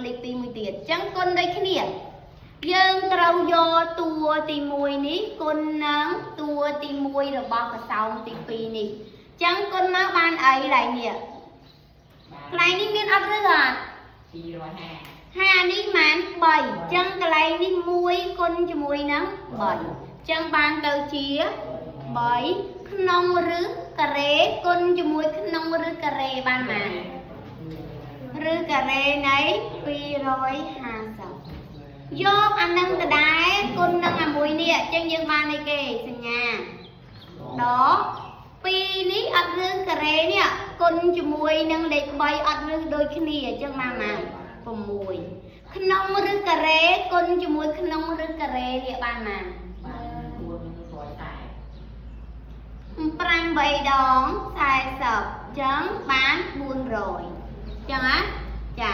លេខ2មួយទៀតចឹងគុណដូចគ្នាយើងត្រូវយកតួទី1នេះគុណនឹងតួទី1របស់កសោមទី2នេះចឹងគុណមកបានអីឡើយនេះកន្លែងនេះមានអត់ឬអត់250នេះបាន3ចឹងកន្លែងនេះ1គុណជាមួយនឹង3ចឹងបានទៅជា3ក្នុងឬការ៉េគុណជាមួយក្នុងឬការ៉េបានមកឬការ៉េនៃ250យកអានឹងដដែលគុណនឹងអាមួយនេះចឹងយើងបានអីគេសញ្ញាដ2នេះអត់រឿងការ៉េនេះគុណជាមួយនឹងលេខ3អត់រឿងដូចគ្នាចឹងមក6ក្នុងឬការ៉េគុណជាមួយក្នុងឬការ៉េនេះបានមក5 3ដង40ចឹងបាន400ចឹងណាចា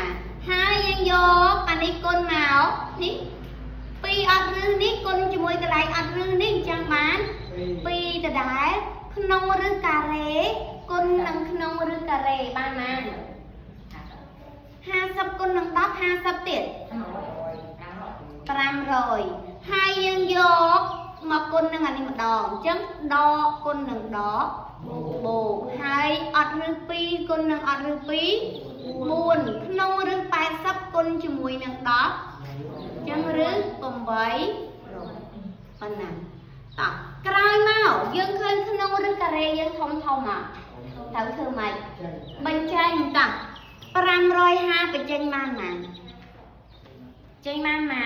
ហើយយើងយកអានេះគុណមកនេះ2អត់ឬនេះគុណជាមួយកន្លែងអត់ឬនេះចឹងបាន2ដដែលក្នុងឬការ៉េគុណនឹងក្នុងឬការ៉េបានមក50គុណនឹង10 50ទៀត500ហើយយើងយកមកគុណនឹងអានេះម្ដងអញ្ចឹងដកគុណនឹងដកបូកហើយអត់ឬ2គុណនឹងអត់ឬ2 4ក្នុងឬ80គុណជាមួយនឹង10អញ្ចឹងឬ8ប៉ុណ្ណាតោះក្រោយមកយើងឃើញក្នុងឬការ៉េយើងធំមកត្រូវធ្វើម៉េចបញ្ចេញតោះ550បញ្ចេញបានណាចេញបានណា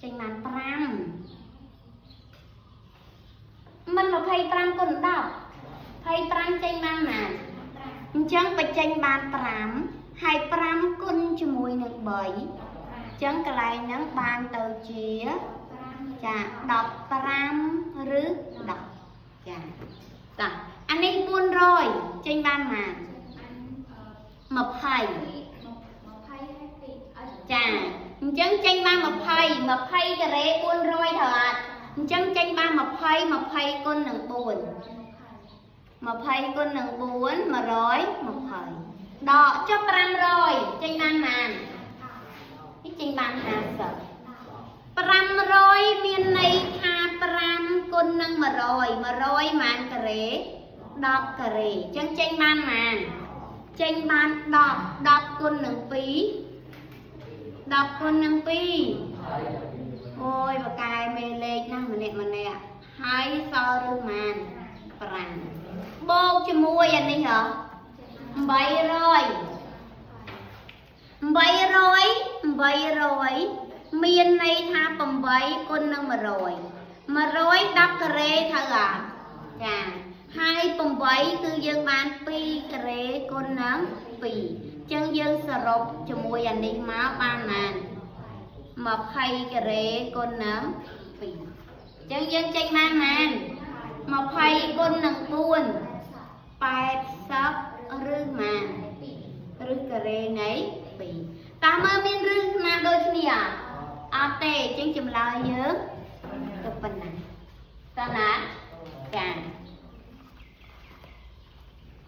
ចេញបាន5មិន25គុណ10 25ចេញបានណាអញ្ចឹងបញ្ចេញបាន5ហើយ5គុណជាមួយនឹង3អញ្ចឹងកន្លែងហ្នឹងបានទៅជាចា15ឬ10ចាតោះអានេះ400ចេញបានណា20ចាអញ្ចឹងចេញបាន20ការ៉េ400ត្រូវអត់អញ្ចឹងចេញបាន20គុណនឹង4 20គុណនឹង4 120ដកចុះ500ចេញបានណានេះចេញបាន50 500មានន័យថា5គុណនឹង100 100ម៉ានការ៉េ10ការ៉េអញ្ចឹងចេញបានម៉ានចេញបាន10គុណនឹង2 10គុណនឹង2អូយបកែមេលេខណាម្នាក់ហើយសល់ឬម៉ាន5បូកជាមួយអានេះហ៎800មានន័យថា8គុណនឹង100 10ការ៉េត្រូវអត់ចាហើយ8គឺយើងបាន2ការ៉េគុណនឹង2អញ្ចឹងយើងសរុបជាមួយអានេះមកបានណា20ការ៉េគុណនឹង2អញ្ចឹងយើងចេញបានណា20គុណនឹង4 80ឬម៉ានឬការ៉េនៃ2តាមមើលមានឬណាដូចគ្នាអត់ទេអញ្ចឹងចម្លើយយើងទៅប៉ុណ្ណាតើណា